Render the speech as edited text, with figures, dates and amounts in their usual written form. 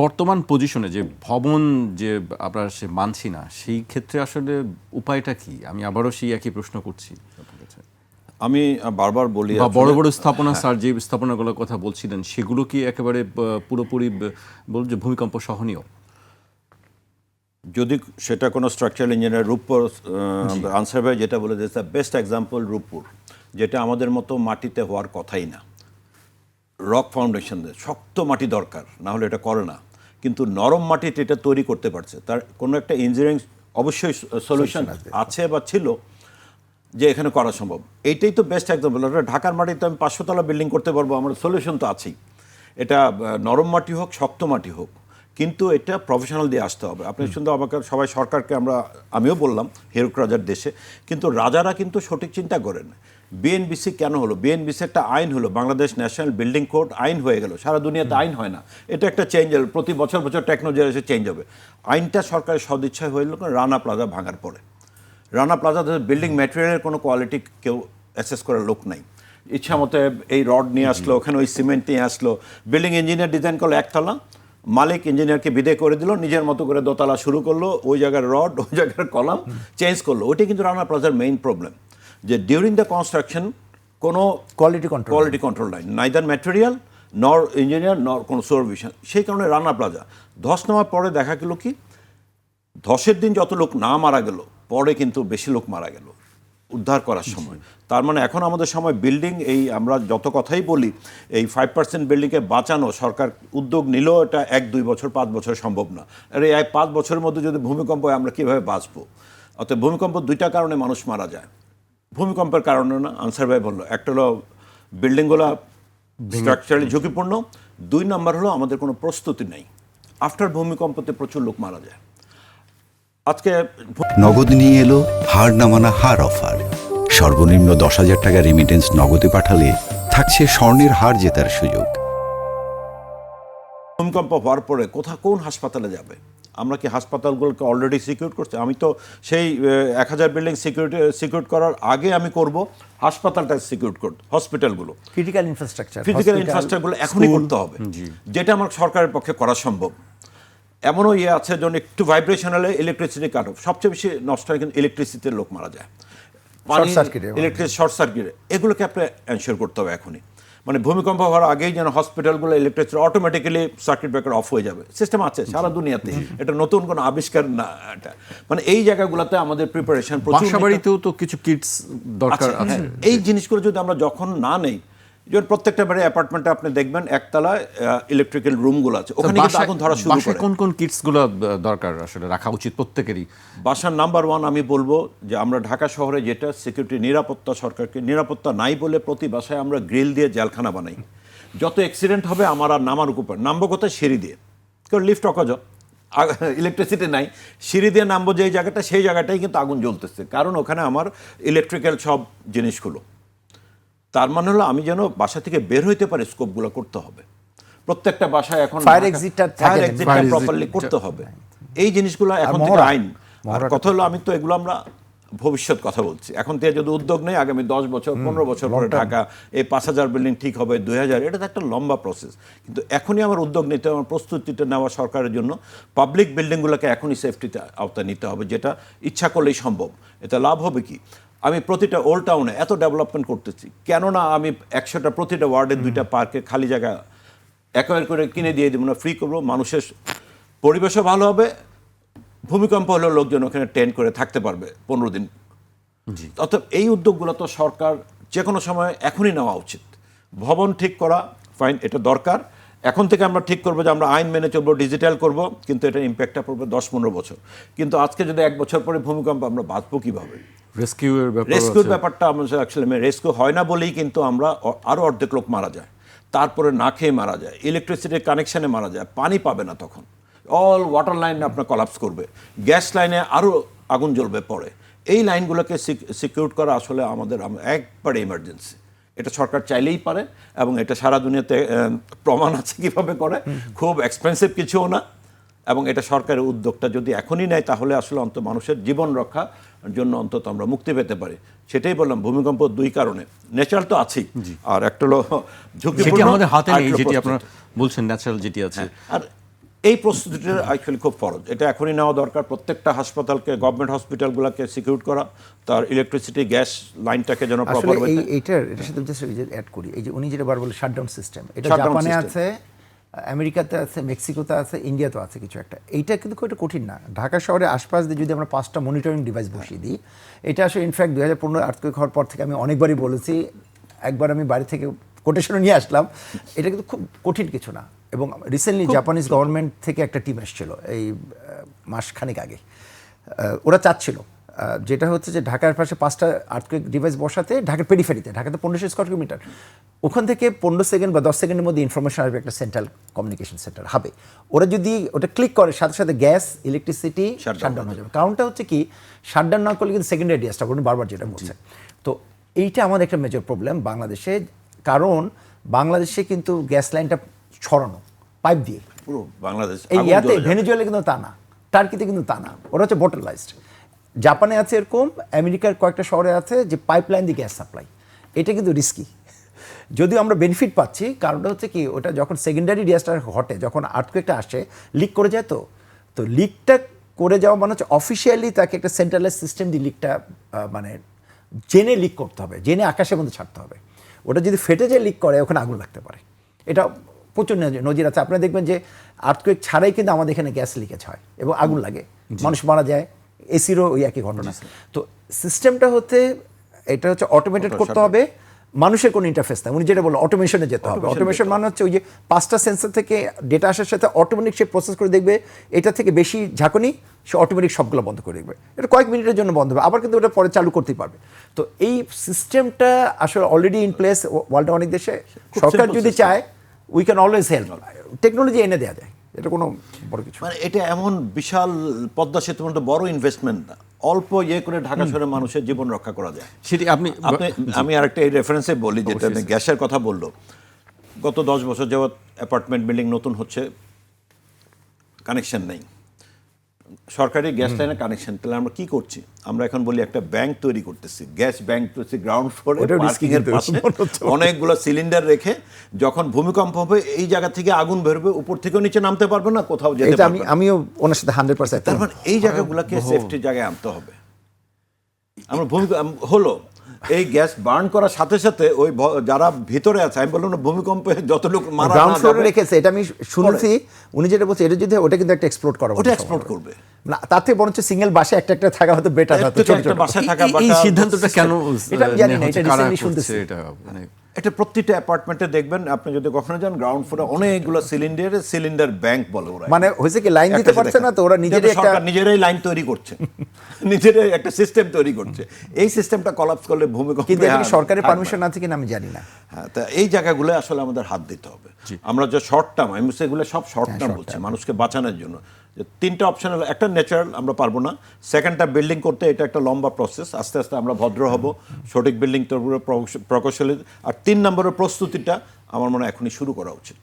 বর্তমান পজিশনে যে ভবন যে আমরা সে মানছি না, সেই ক্ষেত্রে আসলে উপায়টা কি? আমি আবারও সেই একই প্রশ্ন করছি আপনার কাছে। আমি বারবার বলি বা বড় বড় স্থাপনা, স্যার যে স্থাপনাগুলোর কথা বলছিলেন, সেগুলো কি একেবারে পুরোপুরি বলুন যে ভূমিকম্প সহনীয়? যদি সেটা কোনো স্ট্রাকচারাল ইঞ্জিনিয়ার রূপপুর আনসার ভাই যেটা বলে দিয়েছে, বেস্ট এক্সাম্পল রূপপুর, যেটা আমাদের মতো মাটিতে হওয়ার কথাই না। রক ফাউন্ডেশন শক্ত মাটি দরকার, না হলে এটা করে না। কিন্তু নরম মাটিতে এটা তৈরি করতে পারছে, তার কোনো একটা ইঞ্জিনিয়ারিং অবশ্যই সলিউশন আছে বা ছিল যে এখানে করা সম্ভব। এইটাই তো বেস্ট এক্সাম্পল। ঢাকার মাটিতে আমি 500 তলা বিল্ডিং করতে পারবো, আমার সলিউশন তো আছেই। এটা নরম মাটি হোক, শক্ত মাটি হোক, কিন্তু এটা প্রফেশনাল দিয়ে আসতে হবে। আপনি শুনতে আমাকে সবাই সরকারকে আমিও বললাম হেরুক রাজার দেশে, কিন্তু রাজারা কিন্তু সঠিক চিন্তা করেন। বিএনবিসি কেন হলো? বিএনবিসি একটা আইন হলো, বাংলাদেশ ন্যাশনাল বিল্ডিং কোড আইন হয়ে গেল। সারা দুনিয়াতে আইন হয় না, এটা একটা চেঞ্জ হবে। প্রতি বছর বছর টেকনোলজি এসে চেঞ্জ হবে। আইনটা সরকারের সদিচ্ছায় হয়ে গেল রানা প্লাজা ভাঙার পরে। রানা প্লাজাতে বিল্ডিং ম্যাটেরিয়ালের কোনো কোয়ালিটি কেউ অ্যাসেস করার লোক নাই। ইচ্ছা মতো এই রড নিয়ে আসলো, ওখানে ওই সিমেন্ট নিয়ে আসলো। বিল্ডিং ইঞ্জিনিয়ার ডিজাইন করলো একতলা, মালিক ইঞ্জিনিয়ারকে বিদায় করে দিল, নিজের মতো করে দোতলা শুরু করলো, ওই জায়গার রড ওই জায়গার কলাম চেঞ্জ করলো। ওইটাই কিন্তু রানা প্লাজার মেইন প্রবলেম, যে ডিউরিং দ্য কনস্ট্রাকশন কোনো কোয়ালিটি কন্ট্রোল নাই, নাইদার ম্যাটেরিয়াল নর ইঞ্জিনিয়ার নর কোনো সুপারভিশন। সেই কারণে রানা প্লাজা ধস নেওয়ার পরে দেখা গেল কি, ধসের দিন যত লোক না মারা গেল, পরে কিন্তু বেশি লোক মারা গেল উদ্ধার করার সময়। তার মানে এখন আমাদের সময় বিল্ডিং, এই আমরা যত কথাই বলি, এই 5% বিল্ডিংকে বাঁচানো সরকার উদ্যোগ নিল, এটা 1-2 বছর 5 বছর সম্ভব না। আর এই 5 বছরের মধ্যে যদি ভূমিকম্প হয়, আমরা কীভাবে বাঁচবো? অর্থাৎ ভূমিকম্প দুইটা কারণে মানুষ মারা যায়। ভূমিকম্পের কারণে না, আনসার ভাই বললো, একটা হলো বিল্ডিংগুলো স্ট্রাকচারালি ঝুঁকিপূর্ণ, 2 নম্বর হলো আমাদের কোনো প্রস্তুতি নেই। আফটার ভূমিকম্পতে প্রচুর লোক মারা যায়। আজকে নগদ নিয়ে এলো হার না মানা হার অফার। সর্বনিম্ন 10,000 টাকা রেমিটেন্স নগদে পাঠালে থাকছে স্বর্ণের হার জেতার সুযোগ। ভূমিকম্প হওয়ার পরে কোন হাসপাতালে যাবে? আমরা কি হাসপাতালগুলোকে অলরেডি সিকিউর করছি? আমি তো সেই 1000 বিল্ডিং সিকিউর করার আগে আমি করব হাসপাতালটা সিকিউর করতে, হসপিটালগুলো, ক্রিটিক্যাল ইনফ্রাস্ট্রাকচারগুলো এখনই করতে হবে, যেটা আমার সরকারের পক্ষে করা সম্ভব। এমনও আছে যখন একটু ভাইব্রেশনালে ইলেকট্রিসিটি কাট অফ, সবচেয়ে বেশি নষ্ট হয় কিন্তু ইলেকট্রিসিটিতে লোক মারা যায়, শর্ট সার্কিটে। এগুলোকে আপনি এনশিওর করতে হবে এখনই। মানে ভূমিকম্প হওয়ার আগেই যেন হসপিটালগুলো electricity automatically circuit breaker of হয়ে যাবে। সিস্টেম আছে সারা দুনিয়াতে, এটা নতুন কোনো আবিষ্কার না। এটা মানে এই জায়গাগুলোতে আমাদের প্রিপারেশন প্রচুর। বাসাবাড়িতেও তো কিছু কিটস দরকার আছে। এই জিনিসগুলো যদি আমরা যখন না নেই, যেমন প্রত্যেকটা বাড়ি অ্যাপার্টমেন্টে আপনি দেখবেন একতলায় ইলেকট্রিক্যাল রুমগুলো আছে, ওখানে কিন্তু আগুন ধরা শুরু করে। কোন কোন কিটসগুলো দরকার আসলে রাখা উচিত প্রত্যেকেরই? বাসার নাম্বার 1 আমি বলবো যে আমরা ঢাকা শহরে যেটা সিকিউরিটি নিরাপত্তা, সরকারকে নিরাপত্তা নাই বলে প্রতি বাসায় আমরা গ্রিল দিয়ে জেলখানা বানাই। যত অ্যাক্সিডেন্ট হবে আমার আর নামার উপর, নামবো কোথায়? সিঁড়ি দিয়ে। কারণ লিফট অকাজ, ইলেকট্রিসিটি নাই, সিঁড়ি দিয়ে নামবো যেই জায়গাটা, সেই জায়গাটাই কিন্তু আগুন জ্বলতেছে, কারণ ওখানে আমার ইলেকট্রিক্যাল সব জিনিসগুলো। তার মানে হলো আমি যেন বাসা থেকে বের হইতে পারি, স্কোপগুলো করতে হবে। প্রত্যেকটা বাসায় এখন ফায়ার এক্সিটটা প্রপারলি করতে হবে। এই জিনিসগুলো এখন থেকে আইন। আর কথা হলো, আমি তো এগুলো আমরা ভবিষ্যৎ কথা বলছি, এখন থেকে যদি উদ্যোগ নেই, আগামী 10 বছর 15 বছর পরে ঢাকা এই 5000 বিল্ডিং ঠিক হবে, 2000, এটা তো একটা লম্বা প্রসেস। কিন্তু এখনই আমার উদ্যোগ নিতে হবে, আমার প্রস্তুতিটা নেওয়া সরকারের জন্য। পাবলিক বিল্ডিংগুলোকে এখনই সেফটিতে আওতায় নিতে হবে, যেটা ইচ্ছা করলেই সম্ভব। এতে লাভ হবে কি, আমি প্রতিটা ওল্ড টাউনে এত ডেভেলপমেন্ট করতেছি, কেননা আমি 100টা প্রতিটা ওয়ার্ডে 2টা পার্কে খালি জায়গা অ্যাকোয়ার করে কিনে দিয়ে দেবো না, ফ্রি করবো। মানুষের পরিবেশও ভালো হবে, ভূমিকম্প হলেও লোকজন ওখানে টেন্ট করে থাকতে পারবে 15 দিন। অর্থাৎ এই উদ্যোগগুলো তো সরকার যে কোনো সময় এখনই নেওয়া উচিত। ভবন ঠিক করা ফাইন, এটা দরকার। এখন থেকে আমরা ঠিক করবো যে আমরা আইন মেনে চলবো, ডিজিটাল করব, কিন্তু এটা ইম্প্যাক্টটা পড়বে 10-15 বছর। কিন্তু আজকে যদি 1 বছর পরে ভূমিকম্প, আমরা বাঁচবো কীভাবে? রেস্কিউর ব্যাপারটা আমাদের অ্যাকচুয়ালি রেস্কিউ হয় না বলেই কিন্তু আমরা আরও অর্ধেক লোক মারা যায়, তারপরে না খেয়ে মারা যায়, ইলেকট্রিসিটির কানেকশানে মারা যায়, পানি পাবে না, তখন অল ওয়াটার লাইন আপনার কলাপস করবে, গ্যাস লাইনে আরও আগুন জ্বলবে পরে। এই লাইনগুলোকে সিকিউর করা আসলে আমাদের একবারে ইমার্জেন্সি। এটা সরকার চাইলেই পারে, এবং এটা সারা দুনিয়াতে প্রমাণ আছে কীভাবে করে। খুব এক্সপেন্সিভ কিছুও না, এবং এটা সরকারের উদ্যোগটা যদি এখনই নেয়, তাহলে আসলে অন্তত মানুষের জীবন রক্ষার জন্য অন্তত আমরা মুক্তি পেতে পারি। সেটাই বললাম, ভূমিকম্প 2 কারণে, ন্যাচারাল তো আছেই, আর একটা হলো ঝুঁকিপূর্ণ, আমাদের হাতে নেই, যেটি আপনারা বলছেন ন্যাচারাল যেটি আছে। আর এই প্রস্তুতিটা অ্যাকচুয়ালি খুব ফরজ, এটা এখনই নেওয়া দরকার। প্রত্যেকটা হাসপাতালকে, গভর্নমেন্ট হসপিটালগুলোকে সিকিউর করা, তার ইলেকট্রিসিটি গ্যাস লাইনটাকে যেন আসলে প্রপার এটার সাথে জাস্ট অ্যাড করি, এই যে উনি যেটা বার বলে শাটডাউন সিস্টেম, এটা Shutdown জাপানে system। আছে, আমেরিকাতে আছে, মেক্সিকোতে আছে, ইন্ডিয়াতে আছে কিছু একটা। এইটা কিন্তু খুব একটা কঠিন না। ঢাকা শহরে আশপাশ দিয়ে যদি আমরা 5টা মনিটরিং ডিভাইস বসিয়ে দিই, এটা আসলে ইনফ্যাক্ট 2015 আর্থকুয়েক হওয়ার পর থেকে আমি অনেকবারই বলেছি, একবার আমি বাড়ি থেকে কোটেশনও নিয়ে আসলাম, এটা কিন্তু খুব কঠিন কিছু না। এবং রিসেন্টলি জাপানিজ গভর্নমেন্ট থেকে একটা টিম এসেছিল এই মাসখানেক আগে, ওরা চাচ্ছিল যেটা হচ্ছে যে ঢাকার পাশে 5টা আর্থকুয়েক ডিভাইস বসাতে, ঢাকার পেরিফেরিতে, ঢাকাতে 1500 স্কোয়ার কিলোমিটার, ওখান থেকে 15 সেকেন্ড বা 10 সেকেন্ডের মধ্যে ইনফরমেশন আসবে একটা সেন্ট্রাল কমিউনিকেশন সেন্টার হবে। ওরা যদি ওটা ক্লিক করে সাথে সাথে গ্যাস ইলেকট্রিসিটি শাটডাউন হয়ে যাবে। কারণটা হচ্ছে কি, শাটডাউন না করলে কিন্তু সেকেন্ডারি ডিজাস্টার, উনি বারবার যেটা বলছে। তো এইটা আমাদের একটা মেজর প্রবলেম বাংলাদেশে, কারণ বাংলাদেশে কিন্তু গ্যাস লাইনটা ছড়ানো পাইপ দিয়ে পুরো বাংলাদেশ। এই ইয়াতে ভেনেজুয়েলা কিন্তু তা না, টার্কিতে কিন্তু তা না, ওরা হচ্ছে বোটেলাইজড। জাপানে আছে এরকম, আমেরিকার কয়েকটা শহরে আছে যে পাইপলাইন দিয়ে গ্যাস সাপ্লাই। এটা কিন্তু রিস্কি, যদিও আমরা বেনিফিট পাচ্ছি। কারণটা হচ্ছে কি, ওটা যখন সেকেন্ডারি ডিজাস্টার ঘটে, যখন আর্থকুয়েকটা আসে, লিক করে যায়। তো লিকটা করে যাওয়া মানে হচ্ছে অফিসিয়ালি তাকে একটা সেন্ট্রালাইজ সিস্টেম দিয়ে লিকটা মানে জেনে লিক করতে হবে, জেনে আকাশের মধ্যে ছাড়তে হবে। ওটা যদি ফেটে যায়, লিক করে, ওখানে আগুন লাগতে পারে। এটা প্রচুর নজির আছে। আপনারা দেখবেন যে আর্থকুয়েক ছাড়াই কিন্তু আমাদের এখানে গ্যাস লিকেজ হয় এবং আগুন লাগে, মানুষ মারা যায়, এসিরও ওই একই ঘটনা। তো সিস্টেমটা হতে এটা হচ্ছে অটোমেটেড করতে হবে, মানুষের কোনো ইন্টারফেস নাই। উনি যেটা বললো অটোমেশনে যেতে হবে। অটোমেশন মানে হচ্ছে ওই যে 5টা সেন্সর থেকে ডেটা আসার সাথে অটোমেটিক সে প্রসেস করে দেখবে, এটা থেকে বেশি ঝাঁকুনি, সে অটোমেটিক সবগুলো বন্ধ করে দেখবে। এটা কয়েক মিনিটের জন্য বন্ধ হবে, আবার কিন্তু ওটা পরে চালু করতেই পারবে। তো এই সিস্টেমটা আসলে অলরেডি ইন প্লেস ওয়ার্ল্ডে অনেক দেশে। সরকার যদি চায়, we can always help, technology এনে দেওয়া যায়, এটা কোনো বড় কিছু। মানে এটা এমন বিশাল পদ্মা সেতু মতো বড় ইনভেস্টমেন্ট না, অল্প ইয়ে করে ঢাকা শহরে মানুষের জীবন রক্ষা করা যায়। সেটি আমি আরেকটা এই রেফারেন্সে বলি, যেটা গ্যাসের কথা বললো, গত 10 বছর যাবৎ অ্যাপার্টমেন্ট বিল্ডিং নতুন হচ্ছে, কানেকশন নেই, সরকারি গ্যাস লাইনের কানেকশন। তাহলে আমরা কি করছি? আমরা এখন বলি একটা ব্যাংক তৈরি করতেছি, গ্যাস ব্যাংক তৈরি, গ্রাউন্ড ফ্লোরে পার্কিং এর পাশে অনেকগুলো সিলিন্ডার রেখে, যখন ভূমিকম্প হবে এই জায়গা থেকে আগুন বেরোবে, উপর থেকেও নিচে নামতে পারবে না, কোথাও যেতে পারবে না। আমিও ওনার সাথে 100%। তার মানে এই জায়গাগুলোকে সেফটি জায়গায় আনতে হবে। আমরা ভূমিকম্প হলো, এই গ্যাস বার্ন করার সাথে সাথে ওই যারা ভিতরে আছে, আমি বললাম না, ভূমিকম্পে যত লোক মারা গ্রাউন্ড ফ্লোরে রেখেছে, এটা আমি শুনেছি। উনি যেটা বলছে, এটা যদি ওটা কিন্তু একটা এক্সপ্লোড করা, ওটা এক্সপ্লোড করবে না, তার থেকে বরঞ্চ সিঙ্গেল বাসে একটা একটা থাকা হয়তো বেটার হতো। একটা বাসায় থাকা, এই সিদ্ধান্তটা কেন এটা আমি জানি না, এটা রিসেন্টলি শুনতেছি। এটা মানে এটা প্রত্যেকটা অ্যাপার্টমেন্টে দেখবেন, আপনি যদি কখনো যান, গ্রাউন্ড ফ্লোরে অনেকগুলো সিলিন্ডার ব্যাংক বলে ওরা। মানে হয়েছে কি, লাইন দিতে পারছে না, তো ওরা নিজেরাই লাইন তৈরি করছে, নিজেরাই একটা সিস্টেম তৈরি করছে। এই সিস্টেমটা কলাপস করলে ভূমিকম্প, কিন্তু সরকারের পারমিশন আছে কিনা আমি জানি না। হ্যাঁ, তা এই জায়গাগুলো আসলে আমাদের হাত দিতে হবে। আমরা যে শর্ট টার্ম, আমি সেগুলো সব শর্ট টার্ম বলছি, মানুষকে বাঁচানোর জন্য। যে 3টা অপশন হলো, একটা ন্যাচারাল, আমরা পারবো না। সেকেন্ডটা বিল্ডিং করতে, এটা একটা লম্বা প্রসেস, আস্তে আস্তে আমরা ভদ্র হব, সঠিক বিল্ডিং তৈরি প্রকৌশলী। আর 3 নম্বরের প্রস্তুতিটা আমার মনে হয় এখনই শুরু করা উচিত।